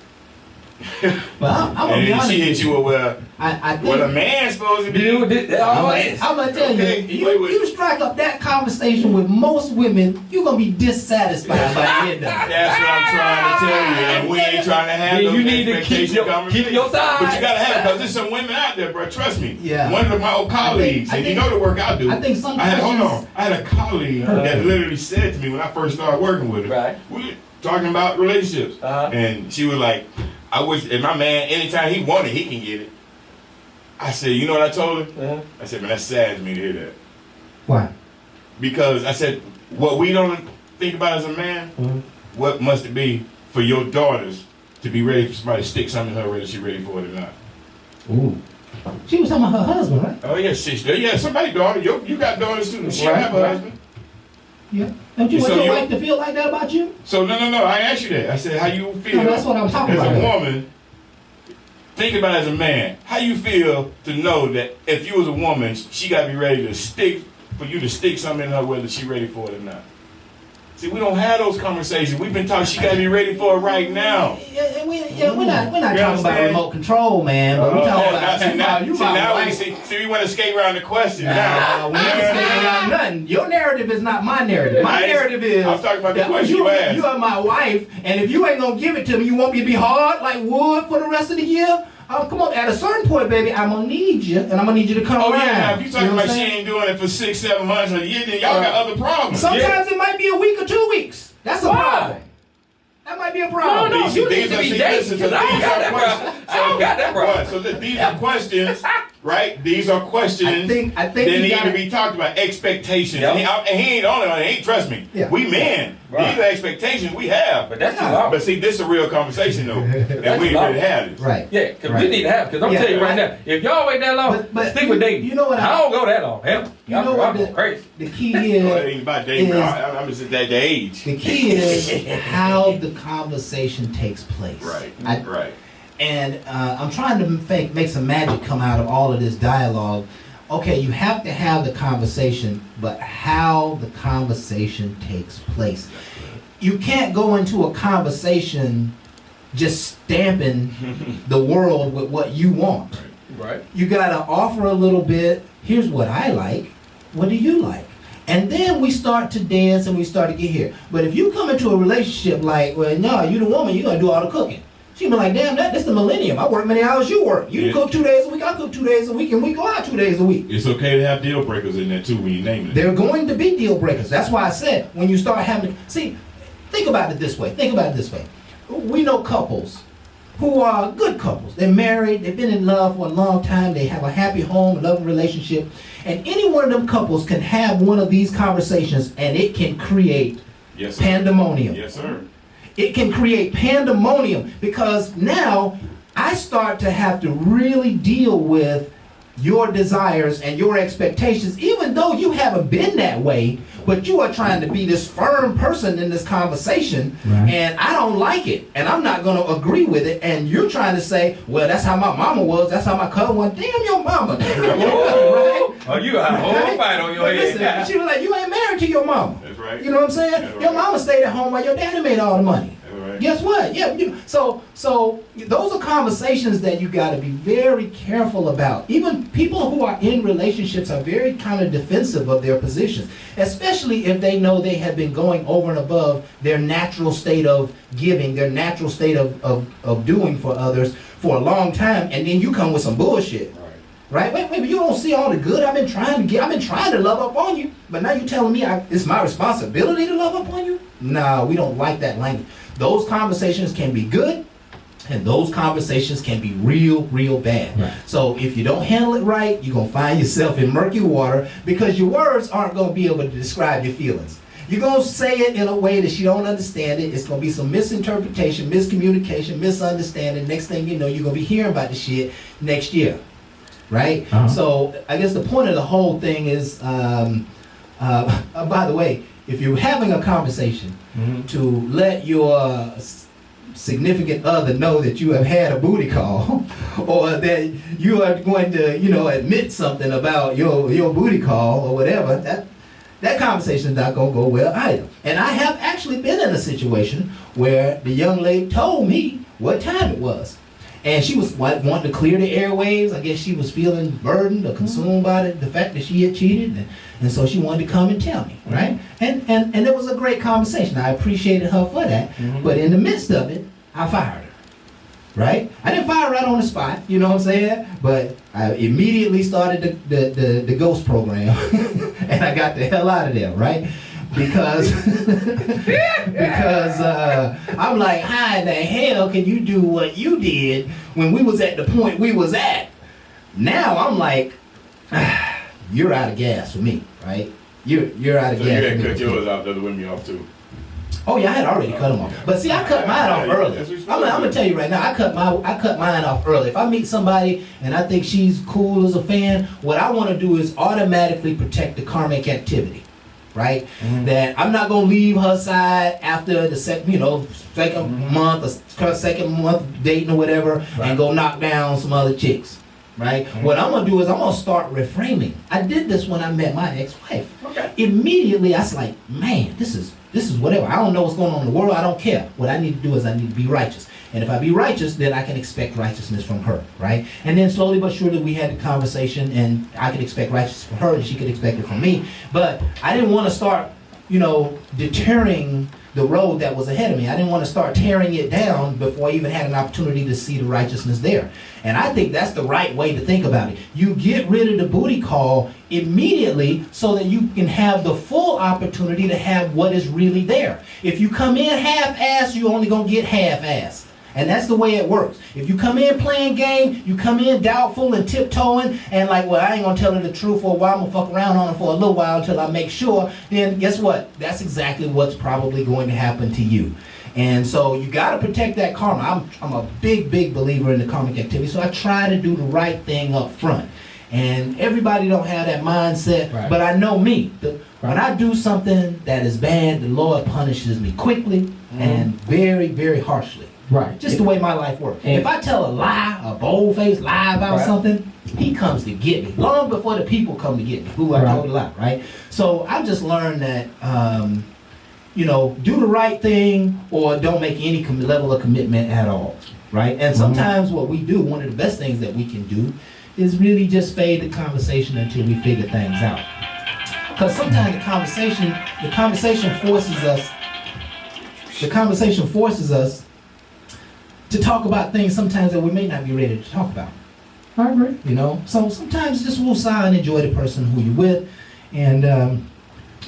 Well, I'm gonna and be then honest she with hit you with I what a think man's supposed to be. I'm I'm gonna tell Okay, you, wait. you strike up that conversation with most women, you're gonna be dissatisfied by the end of it. That's what I'm trying to tell you, and we ain't trying to have Then those you need to keep expectation your conversations. side. But you gotta have it, because there's some women out there, bro. Trust me. Yeah. One of my old colleagues, I and think- you know the work I do. I think some I had questions- I had a colleague that literally said to me when I first started working with her. Right. We were talking about relationships, Uh-huh. and she was like, "I wish, if my man, anytime he wanted, he can get it." I said, "You know what I told her?" Uh-huh. I said, "Man, that saddens me to hear that." Why? Because I said, what we don't think about as a man, what must it be for your daughters to be ready for somebody to stick something in her whether she's ready for it or not? Ooh. She was talking about her husband, right? Oh yeah, sister. Yeah, somebody daughter. You got daughters too. She Right, have a right. husband. Yeah. Don't you So want your you- wife to feel like that about you? So no. I asked you that. I said, how you feel No, that's what I'm talking as about. a woman? Think about it as a man. How you feel to know that if you was a woman, she got to be ready to stick for you to stick something in her whether she ready for it or not. See, we don't have those conversations. We've been talking. She gotta be ready for it right now. We're not talking about understand? remote control, man. But we're talking about now we want to skate around the question. Now, we ain't skating around nothing. Your narrative is not my narrative. My narrative is I'm talking about the that question you asked. You are my wife, and if you ain't gonna give it to me, you want me to be hard like wood for the rest of the year? Come on, at a certain point, baby, I'm gonna need you, and I'm gonna need you to come around. Yeah, now, if you talking about she ain't doing it for 6, 7 months or a year, then y'all got other problems. Sometimes it might be a week or 2 weeks. That's a problem. That might be a problem. No, you need to be dating, because I don't got that problem. I don't got that problem. So these are questions, right? These are questions I think that need to be talked about. Expectations. Yep. And he ain't on it. He ain't, trust me. Yeah. We men. Right. These are expectations we have. But that's too long. But see, this is a real conversation, though. And we ain't ready to have this. Right. Yeah, because we need to have. Because I'm telling you right now, if y'all wait that long, But stick with dating. you know what I don't go that long. Hell, You know what I'm crazy. the key Well, it is? ain't about dating. is- I'm just at that age. The key is how the conversation takes place. Right. Right. And I'm trying to make some magic come out of all of this dialogue. Okay, you have to have the conversation, but how the conversation takes place. You can't go into a conversation just stamping the world with what you want. Right. You gotta offer a little bit. Here's what I like. What do you like? And then we start to dance and we start to get here. But if you come into a relationship like, well, no, you the woman, you gonna do all the cooking. She be like, damn, that's the millennium. I work many hours, you work. You cook 2 days a week, I cook 2 days a week, and we go out 2 days a week. It's okay to have deal breakers in there, too, when you name it. They're going to be deal breakers. That's why I said, when you start having, see, think about it this way. We know couples who are good couples. They're married, they've been in love for a long time, they have a happy home, a loving relationship. And any one of them couples can have one of these conversations and it can create Yes, sir. pandemonium. Yes, sir. It can create pandemonium because now I start to have to really deal with your desires and your expectations, even though you haven't been that way, but you are trying to be this firm person in this conversation, and I don't like it, and I'm not going to agree with it, and you're trying to say, well, that's how my mama was, that's how my cousin was. Damn your mama. Oh, you got a whole fight on your But head. listen, she was like, you ain't married to your mama. That's right. You know what I'm saying? That's Your right. mama stayed at home while your daddy made all the money. That's right. Guess what? Yeah. So those are conversations that you got to be very careful about. Even people who are in relationships are very kind of defensive of their positions, especially if they know they have been going over and above their natural state of giving, their natural state of doing for others for a long time, and then you come with some bullshit. Right? Wait, but you don't see all the good I've been trying to love up on you, but now you telling me it's my responsibility to love up on you? No, we don't like that language. Those conversations can be good, and those conversations can be real, real bad. Right. So if you don't handle it right, you're going to find yourself in murky water because your words aren't going to be able to describe your feelings. You're going to say it in a way that she don't understand it. It's going to be some misinterpretation, miscommunication, misunderstanding. Next thing you know, you're going to be hearing about the shit next year. Right? Uh-huh. So I guess the point of the whole thing is, by the way, if you're having a conversation to let your significant other know that you have had a booty call or that you are going to, admit something about your booty call or whatever, that conversation is not going to go well either. And I have actually been in a situation where the young lady told me what time it was. And she was wanting to clear the airwaves. I guess she was feeling burdened or consumed by the fact that she had cheated. And so she wanted to come and tell me, right? And it was a great conversation. I appreciated her for that. But in the midst of it, I fired her, right? I didn't fire her right on the spot, you know what I'm saying? But I immediately started the ghost program. And I got the hell out of there, right? Because I'm like, how in the hell can you do what you did when we was at the point we was at? Now I'm like, you're out of gas for me, right? You're out of So gas. you had for me. cut yours off, the other women off too. Oh yeah, I had already cut them off. But see, I cut mine off early. That's what you're I'm supposed gonna to tell you right now, I cut mine off early. If I meet somebody and I think she's cool as a fan, what I want to do is automatically protect the karmic activity. Right? That I'm not gonna leave her side after the second month or second month dating or whatever, and go knock down some other chicks. Right? What I'm gonna do is I'm gonna start reframing. I did this when I met my ex-wife. Okay. Immediately I was like, man, this is This is whatever. I don't know what's going on in the world. I don't care. What I need to do is I need to be righteous. And if I be righteous, then I can expect righteousness from her, right? And then slowly but surely we had the conversation, and I could expect righteousness from her, and she could expect it from me. But I didn't want to start, deterring the road that was ahead of me. I didn't want to start tearing it down before I even had an opportunity to see the righteousness there. And I think that's the right way to think about it. You get rid of the booty call immediately so that you can have the full opportunity to have what is really there. If you come in half-assed, you're only going to get half-assed. And that's the way it works. If you come in playing game, you come in doubtful and tiptoeing and like, well, I ain't going to tell her the truth for a while. I'm going to fuck around on her for a little while until I make sure. Then guess what? That's exactly what's probably going to happen to you. And so you got to protect that karma. I'm a big believer in the karmic activity. So I try to do the right thing up front. And everybody don't have that mindset. Right. But I know me. When I do something that is bad, the Lord punishes me quickly and very, very harshly. Right. Just the way my life works. And if I tell a lie, a bold-faced lie about something, he comes to get me. Long before the people come to get me, who I told a lie, right? So I just learned that, do the right thing or don't make any level of commitment at all, right? And sometimes what we do, one of the best things that we can do is really just fade the conversation until we figure things out. Because sometimes the conversation forces us to talk about things sometimes that we may not be ready to talk about. I agree. So sometimes just woosah and enjoy the person who you're with. And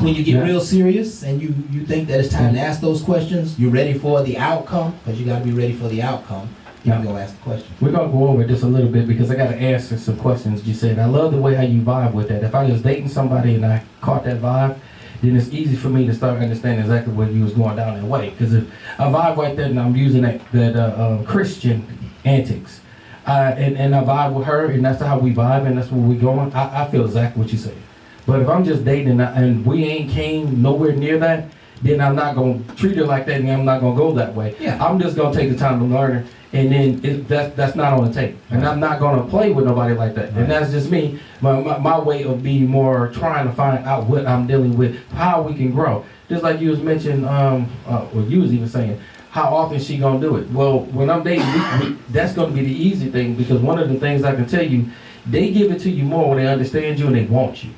when you get real serious and you think that it's time to ask those questions, you're ready for the outcome, because you got to be ready for the outcome. You can go ask the question. We're going to go over just a little bit because I got to answer some questions you said. I love the way how you vibe with that. If I was dating somebody and I caught that vibe, then it's easy for me to start understanding exactly where you was going down that way. Because if I vibe right there and I'm using that Christian antics, and I vibe with her, and that's how we vibe, and that's where we going, I feel exactly what you say. But if I'm just dating and we ain't came nowhere near that, then I'm not going to treat her like that, and I'm not going to go that way. Yeah. I'm just going to take the time to learn her, and then that's not on the tape. And I'm not going to play with nobody like that. Right. And that's just me, my way of being more trying to find out what I'm dealing with, how we can grow. Just like you was mentioning, or you was even saying, how often she going to do it? Well, when I'm dating, that's going to be the easy thing, because one of the things I can tell you, they give it to you more when they understand you and they want you.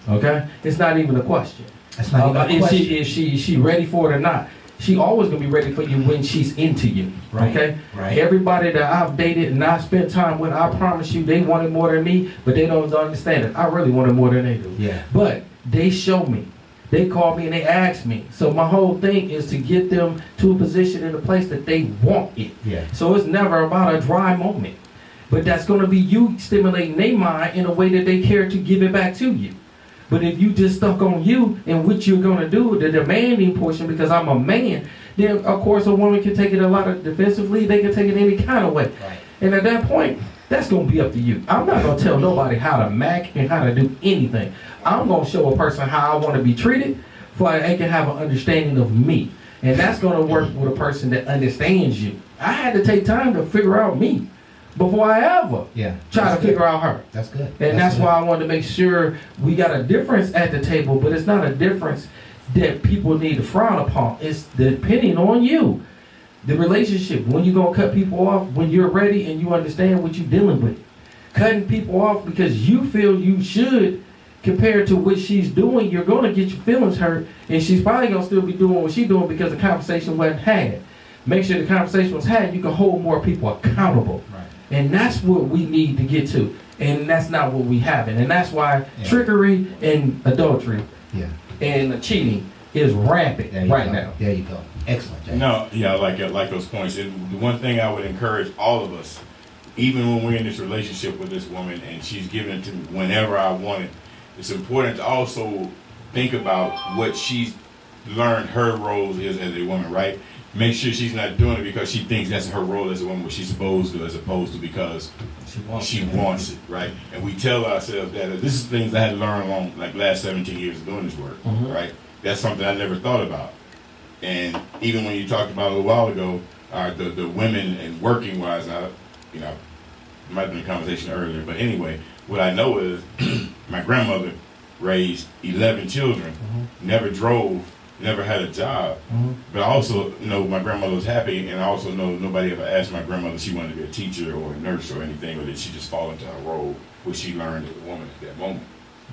Okay? It's not even a question. That's not even a question. Is she ready for it or not? She always gonna be ready for you when she's into you. Right. Okay? Right. Everybody that I've dated and I spent time with, I promise you, they wanted more than me, but they don't understand it. I really wanted more than they do. Yeah. But they show me. They call me and they ask me. So my whole thing is to get them to a position in a place that they want it. Yeah. So it's never about a dry moment. But that's gonna be you stimulating their mind in a way that they care to give it back to you. But if you just stuck on you and what you're going to do, the demanding portion, because I'm a man, then of course a woman can take it a lot of defensively. They can take it any kind of way. Right. And at that point, that's going to be up to you. I'm not going to tell nobody how to mac and how to do anything. I'm going to show a person how I want to be treated so they can have an understanding of me. And that's going to work with a person that understands you. I had to take time to figure out me before I ever try to figure out her. That's good. And that's why I wanted to make sure we got a difference at the table, but it's not a difference that people need to frown upon. It's depending on you. The relationship, when you're going to cut people off, when you're ready and you understand what you're dealing with. Cutting people off because you feel you should compared to what she's doing, you're going to get your feelings hurt, and she's probably going to still be doing what she's doing because the conversation wasn't had. Make sure the conversation was had, you can hold more people accountable. Right. And that's what we need to get to. And that's not what we have. And that's why trickery and adultery and cheating is rampant right now. There you go. Excellent, Jay. No, yeah, I like those points. And the one thing I would encourage all of us, even when we're in this relationship with this woman and she's giving it to me whenever I want it, it's important to also think about what she's learned her role is as a woman, right? Make sure she's not doing it because she thinks that's her role as a woman, what she's supposed to, as opposed to because she wants it, right? And we tell ourselves that this is things I had learned along like last 17 years of doing this work, right? That's something I never thought about. And even when you talked about a little while ago, the women and working wise, might have been a conversation earlier, but anyway, what I know is my grandmother raised 11 children, never drove never had a job. But I also know my grandmother was happy, and I also know nobody ever asked my grandmother if she wanted to be a teacher or a nurse or anything, or did she just fall into her role, which she learned as a woman at that moment.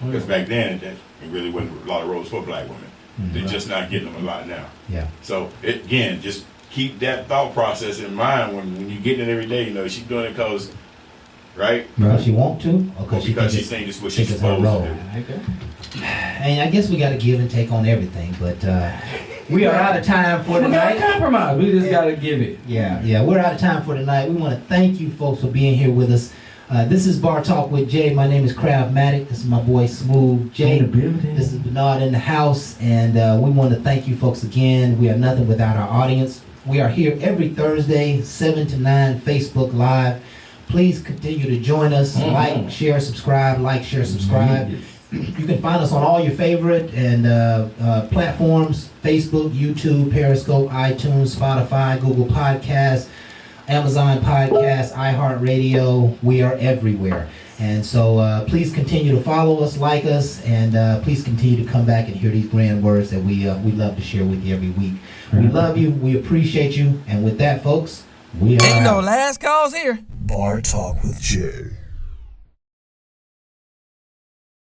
Because back then, it really wasn't a lot of roles for black women. They're just not getting them a lot now. Yeah. So, again, just keep that thought process in mind when you're getting it every day. You know, she's doing it because, right? Because she want to, or Because she thinks it's what she's it's her supposed role. to do. And I guess we got to give and take on everything, but we are out of time for We gotta tonight. compromise. We just gotta give it. Yeah, we're out of time for tonight. We want to thank you folks for being here with us. This is Bar Talk with Jay. My name is Cravmatic. This is my boy Smooth Jay. This is Bernard in the house, and we want to thank you folks again. We are nothing without our audience. We are here every Thursday, 7 to 9, Facebook Live. Please continue to join us. Like, share, subscribe. Like, share, subscribe. You can find us on all your favorite and platforms: Facebook, YouTube, Periscope, iTunes, Spotify, Google Podcasts, Amazon Podcasts, iHeartRadio. We are everywhere. And so please continue to follow us, like us, and please continue to come back and hear these grand words that we love to share with you every week. We love you. We appreciate you. And with that, folks, we are Ain't no out. last calls here. Bar Talk with Jay.